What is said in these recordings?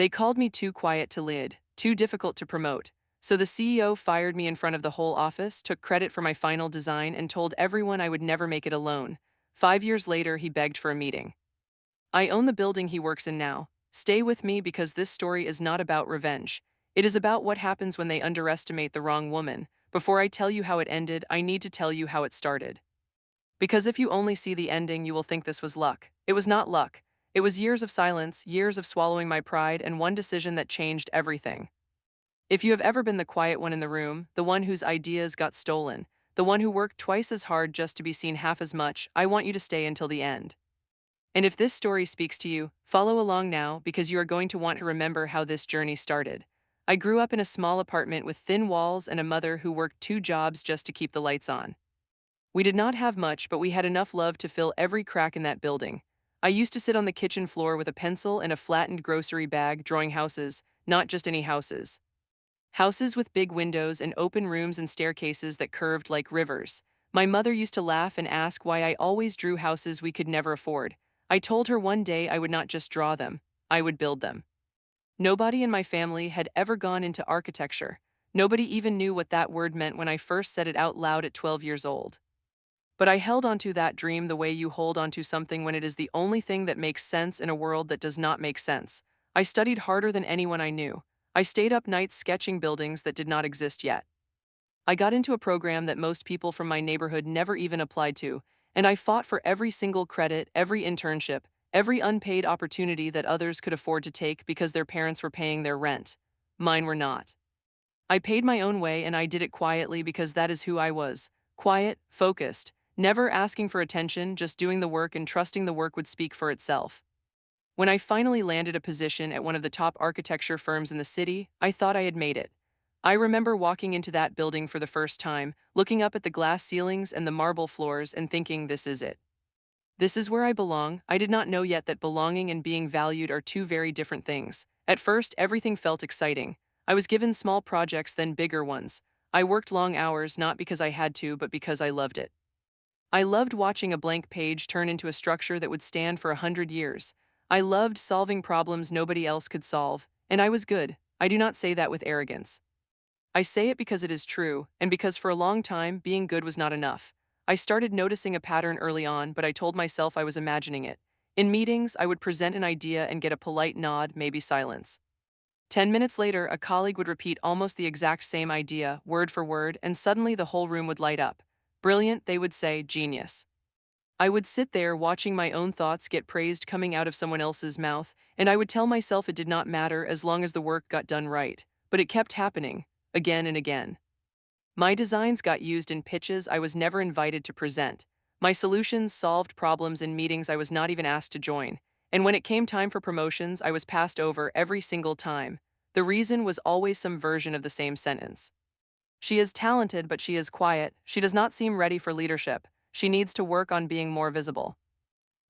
They called me too quiet to lead, too difficult to promote. So the CEO fired me in front of the whole office, took credit for my final design, and told everyone I would never make it alone. 5 years later, he begged for a meeting. I own the building he works in now. Stay with me because this story is not about revenge. It is about what happens when they underestimate the wrong woman. Before I tell you how it ended, I need to tell you how it started. Because if you only see the ending, you will think this was luck. It was not luck. It was years of silence, years of swallowing my pride, and one decision that changed everything. If you have ever been the quiet one in the room, the one whose ideas got stolen, the one who worked twice as hard just to be seen half as much, I want you to stay until the end. And if this story speaks to you, follow along now because you are going to want to remember how this journey started. I grew up in a small apartment with thin walls and a mother who worked 2 jobs just to keep the lights on. We did not have much, but we had enough love to fill every crack in that building. I used to sit on the kitchen floor with a pencil and a flattened grocery bag drawing houses, not just any houses. Houses with big windows and open rooms and staircases that curved like rivers. My mother used to laugh and ask why I always drew houses we could never afford. I told her one day I would not just draw them, I would build them. Nobody in my family had ever gone into architecture. Nobody even knew what that word meant when I first said it out loud at 12 years old. But I held onto that dream the way you hold onto something when it is the only thing that makes sense in a world that does not make sense. I studied harder than anyone I knew. I stayed up nights sketching buildings that did not exist yet. I got into a program that most people from my neighborhood never even applied to, and I fought for every single credit, every internship, every unpaid opportunity that others could afford to take because their parents were paying their rent. Mine were not. I paid my own way and I did it quietly because that is who I was. Quiet, focused, never asking for attention, just doing the work and trusting the work would speak for itself. When I finally landed a position at one of the top architecture firms in the city, I thought I had made it. I remember walking into that building for the first time, looking up at the glass ceilings and the marble floors and thinking, this is it. This is where I belong. I did not know yet that belonging and being valued are two very different things. At first, everything felt exciting. I was given small projects, then bigger ones. I worked long hours not because I had to, but because I loved it. I loved watching a blank page turn into a structure that would stand for 100 years. I loved solving problems nobody else could solve, and I was good. I do not say that with arrogance. I say it because it is true, and because for a long time, being good was not enough. I started noticing a pattern early on, but I told myself I was imagining it. In meetings, I would present an idea and get a polite nod, maybe silence. 10 minutes later, a colleague would repeat almost the exact same idea, word for word, and suddenly the whole room would light up. Brilliant, they would say, genius. I would sit there watching my own thoughts get praised coming out of someone else's mouth, and I would tell myself it did not matter as long as the work got done right. But it kept happening, again and again. My designs got used in pitches I was never invited to present. My solutions solved problems in meetings I was not even asked to join. And when it came time for promotions, I was passed over every single time. The reason was always some version of the same sentence. She is talented, but she is quiet. She does not seem ready for leadership. She needs to work on being more visible.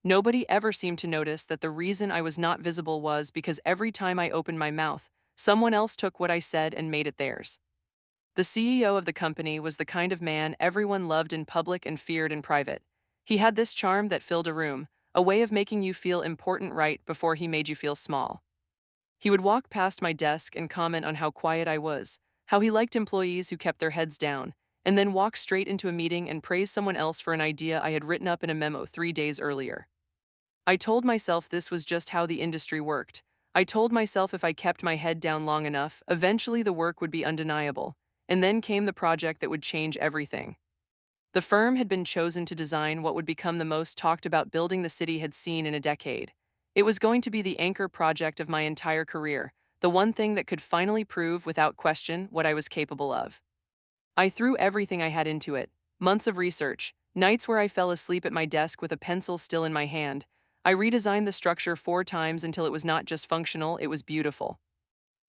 Nobody ever seemed to notice that the reason I was not visible was because every time I opened my mouth, someone else took what I said and made it theirs. The CEO of the company was the kind of man everyone loved in public and feared in private. He had this charm that filled a room, a way of making you feel important right before he made you feel small. He would walk past my desk and comment on how quiet I was, how he liked employees who kept their heads down, and then walk straight into a meeting and praise someone else for an idea I had written up in a memo 3 days earlier. I told myself this was just how the industry worked. I told myself if I kept my head down long enough, eventually the work would be undeniable. And then came the project that would change everything. The firm had been chosen to design what would become the most talked about building the city had seen in a decade. It was going to be the anchor project of my entire career, the one thing that could finally prove without question what I was capable of. I threw everything I had into it, months of research, nights where I fell asleep at my desk with a pencil still in my hand. I redesigned the structure 4 times until it was not just functional, it was beautiful.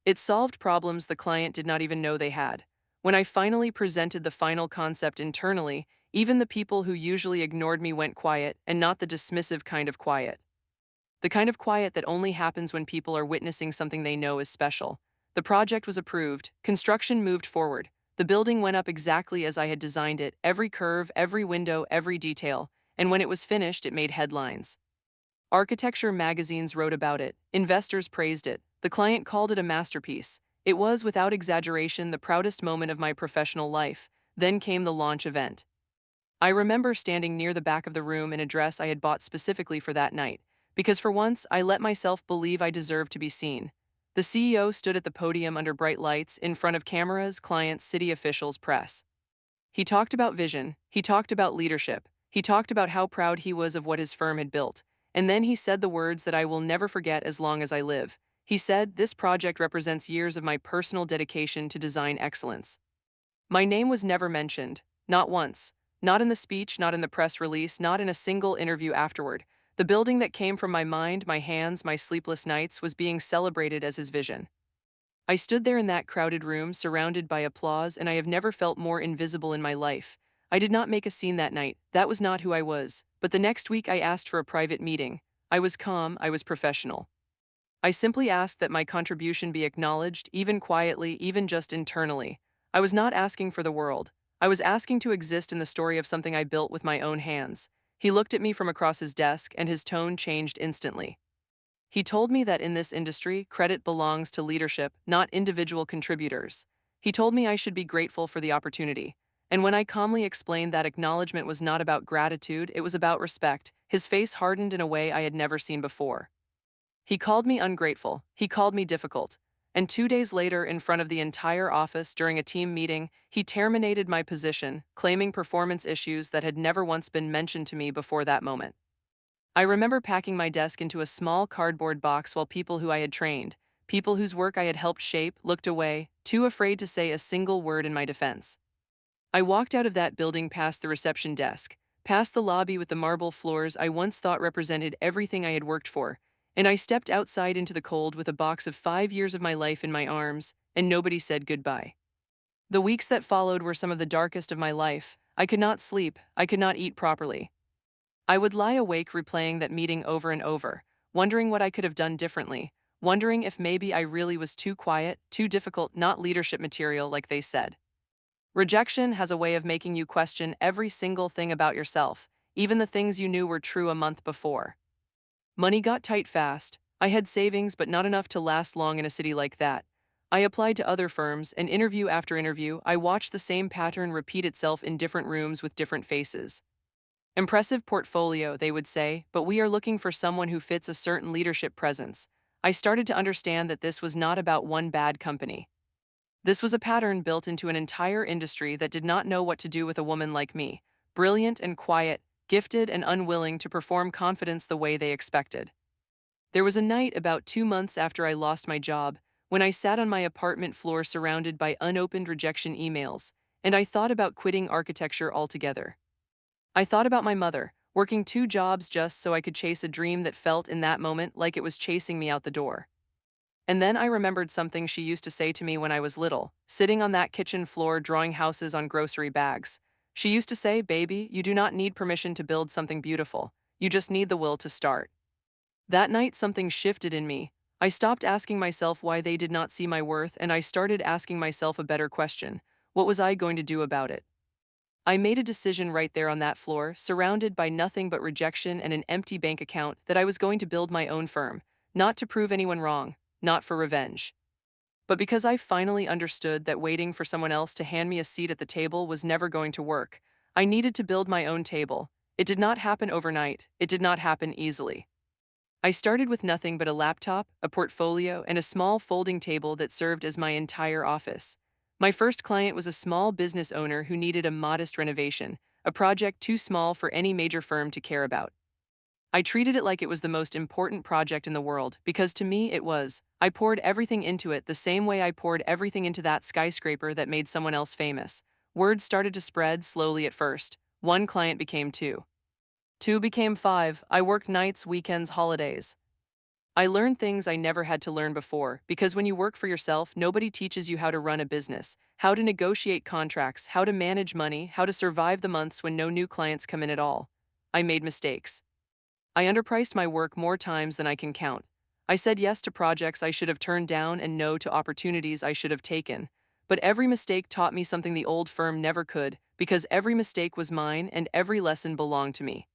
It solved problems the client did not even know they had. When I finally presented the final concept internally, even the people who usually ignored me went quiet, and not the dismissive kind of quiet. The kind of quiet that only happens when people are witnessing something they know is special. The project was approved, construction moved forward, the building went up exactly as I had designed it, every curve, every window, every detail, and when it was finished, it made headlines. Architecture magazines wrote about it, investors praised it, the client called it a masterpiece. It was, without exaggeration, the proudest moment of my professional life. Then came the launch event. I remember standing near the back of the room in a dress I had bought specifically for that night, because for once I let myself believe I deserved to be seen. The CEO stood at the podium under bright lights, in front of cameras, clients, city officials, press. He talked about vision, he talked about leadership, he talked about how proud he was of what his firm had built, and then he said the words that I will never forget as long as I live. He said, "This project represents years of my personal dedication to design excellence." My name was never mentioned, not once. Not in the speech, not in the press release, not in a single interview afterward. The building that came from my mind, my hands, my sleepless nights was being celebrated as his vision. I stood there in that crowded room, surrounded by applause, and I have never felt more invisible in my life. I did not make a scene that night, that was not who I was. But the next week I asked for a private meeting. I was calm, I was professional. I simply asked that my contribution be acknowledged, even quietly, even just internally. I was not asking for the world. I was asking to exist in the story of something I built with my own hands. He looked at me from across his desk, and his tone changed instantly. He told me that in this industry, credit belongs to leadership, not individual contributors. He told me I should be grateful for the opportunity. And when I calmly explained that acknowledgement was not about gratitude, it was about respect, his face hardened in a way I had never seen before. He called me ungrateful, he called me difficult, and 2 days later, in front of the entire office during a team meeting, he terminated my position, claiming performance issues that had never once been mentioned to me before that moment. I remember packing my desk into a small cardboard box while people who I had trained, people whose work I had helped shape, looked away, too afraid to say a single word in my defense. I walked out of that building past the reception desk, past the lobby with the marble floors I once thought represented everything I had worked for, and I stepped outside into the cold with a box of 5 years of my life in my arms, and nobody said goodbye. The weeks that followed were some of the darkest of my life. I could not sleep, I could not eat properly. I would lie awake replaying that meeting over and over, wondering what I could have done differently, wondering if maybe I really was too quiet, too difficult, not leadership material like they said. Rejection has a way of making you question every single thing about yourself, even the things you knew were true a month before. Money got tight fast. I had savings, but not enough to last long in a city like that. I applied to other firms, and interview after interview, I watched the same pattern repeat itself in different rooms with different faces. Impressive portfolio, they would say, but we are looking for someone who fits a certain leadership presence. I started to understand that this was not about one bad company. This was a pattern built into an entire industry that did not know what to do with a woman like me, brilliant and quiet, gifted and unwilling to perform confidence the way they expected. There was a night about 2 months after I lost my job, when I sat on my apartment floor surrounded by unopened rejection emails, and I thought about quitting architecture altogether. I thought about my mother, working 2 jobs just so I could chase a dream that felt in that moment like it was chasing me out the door. And then I remembered something she used to say to me when I was little, sitting on that kitchen floor drawing houses on grocery bags. She used to say, "Baby, you do not need permission to build something beautiful. You just need the will to start." That night something shifted in me. I stopped asking myself why they did not see my worth, and I started asking myself a better question. What was I going to do about it? I made a decision right there on that floor, surrounded by nothing but rejection and an empty bank account, that I was going to build my own firm, not to prove anyone wrong, not for revenge, but because I finally understood that waiting for someone else to hand me a seat at the table was never going to work. I needed to build my own table. It did not happen overnight. It did not happen easily. I started with nothing but a laptop, a portfolio, and a small folding table that served as my entire office. My first client was a small business owner who needed a modest renovation, a project too small for any major firm to care about. I treated it like it was the most important project in the world, because to me it was. I poured everything into it the same way I poured everything into that skyscraper that made someone else famous. Word started to spread slowly at first. One client became two. Two became five. I worked nights, weekends, holidays. I learned things I never had to learn before, because when you work for yourself, nobody teaches you how to run a business, how to negotiate contracts, how to manage money, how to survive the months when no new clients come in at all. I made mistakes. I underpriced my work more times than I can count. I said yes to projects I should have turned down and no to opportunities I should have taken. But every mistake taught me something the old firm never could, because every mistake was mine and every lesson belonged to me.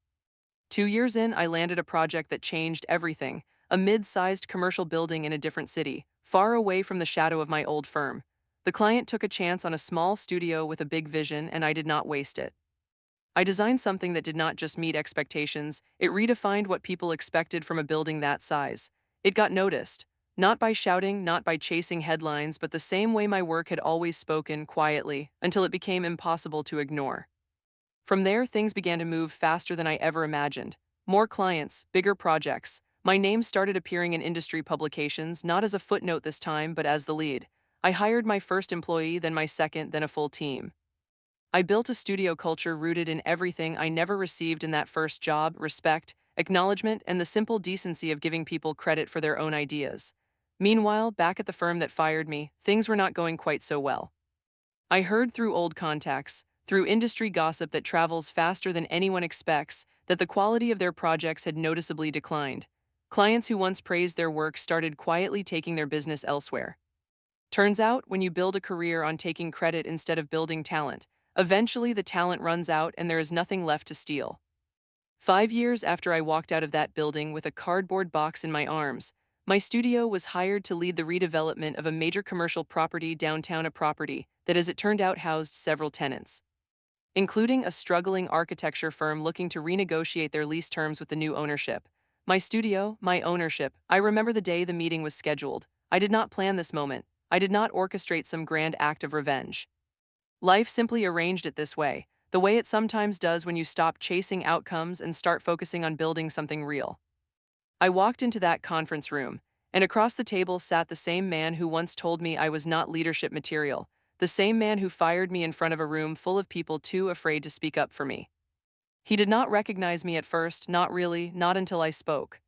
2 years in, I landed a project that changed everything, a mid-sized commercial building in a different city, far away from the shadow of my old firm. The client took a chance on a small studio with a big vision, and I did not waste it. I designed something that did not just meet expectations, it redefined what people expected from a building that size. It got noticed, not by shouting, not by chasing headlines, but the same way my work had always spoken, quietly, until it became impossible to ignore. From there, things began to move faster than I ever imagined. More clients, bigger projects. My name started appearing in industry publications, not as a footnote this time, but as the lead. I hired my first employee, then my second, then a full team. I built a studio culture rooted in everything I never received in that first job: respect, acknowledgement, and the simple decency of giving people credit for their own ideas. Meanwhile, back at the firm that fired me, things were not going quite so well. I heard through old contacts, through industry gossip that travels faster than anyone expects, that the quality of their projects had noticeably declined. Clients who once praised their work started quietly taking their business elsewhere. Turns out, when you build a career on taking credit instead of building talent, eventually the talent runs out and there is nothing left to steal. 5 years after I walked out of that building with a cardboard box in my arms, my studio was hired to lead the redevelopment of a major commercial property downtown, a property that, as it turned out, housed several tenants, including a struggling architecture firm looking to renegotiate their lease terms with the new ownership. My studio, my ownership. I remember the day the meeting was scheduled. I did not plan this moment. I did not orchestrate some grand act of revenge. Life simply arranged it this way, the way it sometimes does when you stop chasing outcomes and start focusing on building something real. I walked into that conference room, and across the table sat the same man who once told me I was not leadership material, the same man who fired me in front of a room full of people too afraid to speak up for me. He did not recognize me at first, not really, not until I spoke.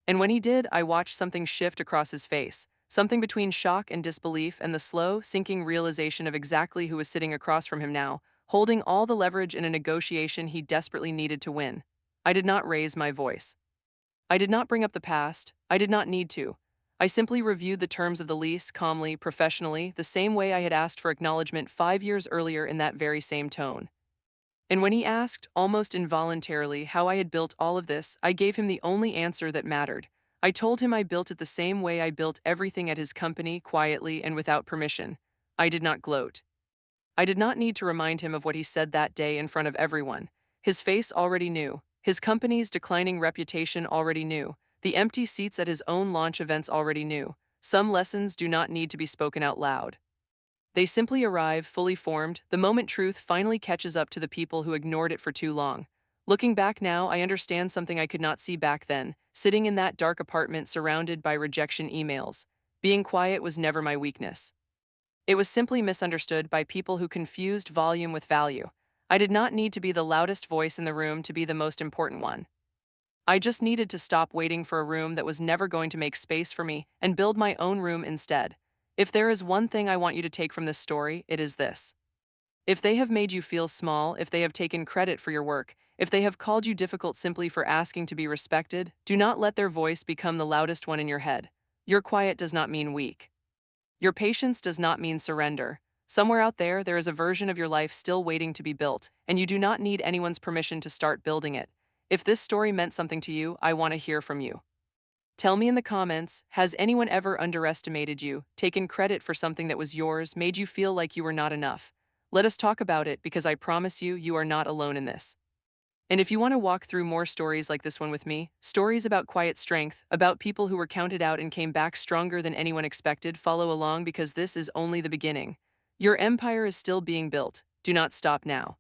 And when he did, I watched something shift across his face, something between shock and disbelief and the slow, sinking realization of exactly who was sitting across from him now, holding all the leverage in a negotiation he desperately needed to win. I did not raise my voice. I did not bring up the past. I did not need to. I simply reviewed the terms of the lease calmly, professionally, the same way I had asked for acknowledgement 5 years earlier, in that very same tone. And when he asked, almost involuntarily, how I had built all of this, I gave him the only answer that mattered. I told him I built it the same way I built everything at his company, quietly and without permission. I did not gloat. I did not need to remind him of what he said that day in front of everyone. His face already knew. His company's declining reputation already knew. The empty seats at his own launch events already knew. Some lessons do not need to be spoken out loud. They simply arrive, fully formed, the moment truth finally catches up to the people who ignored it for too long. Looking back now, I understand something I could not see back then, sitting in that dark apartment surrounded by rejection emails. Being quiet was never my weakness. It was simply misunderstood by people who confused volume with value. I did not need to be the loudest voice in the room to be the most important one. I just needed to stop waiting for a room that was never going to make space for me and build my own room instead. If there is one thing I want you to take from this story, it is this. If they have made you feel small, if they have taken credit for your work, if they have called you difficult simply for asking to be respected, do not let their voice become the loudest one in your head. Your quiet does not mean weak. Your patience does not mean surrender. Somewhere out there, there is a version of your life still waiting to be built, and you do not need anyone's permission to start building it. If this story meant something to you, I want to hear from you. Tell me in the comments, has anyone ever underestimated you, taken credit for something that was yours, made you feel like you were not enough? Let us talk about it, because I promise you, you are not alone in this. And if you want to walk through more stories like this one with me, stories about quiet strength, about people who were counted out and came back stronger than anyone expected, follow along, because this is only the beginning. Your empire is still being built. Do not stop now.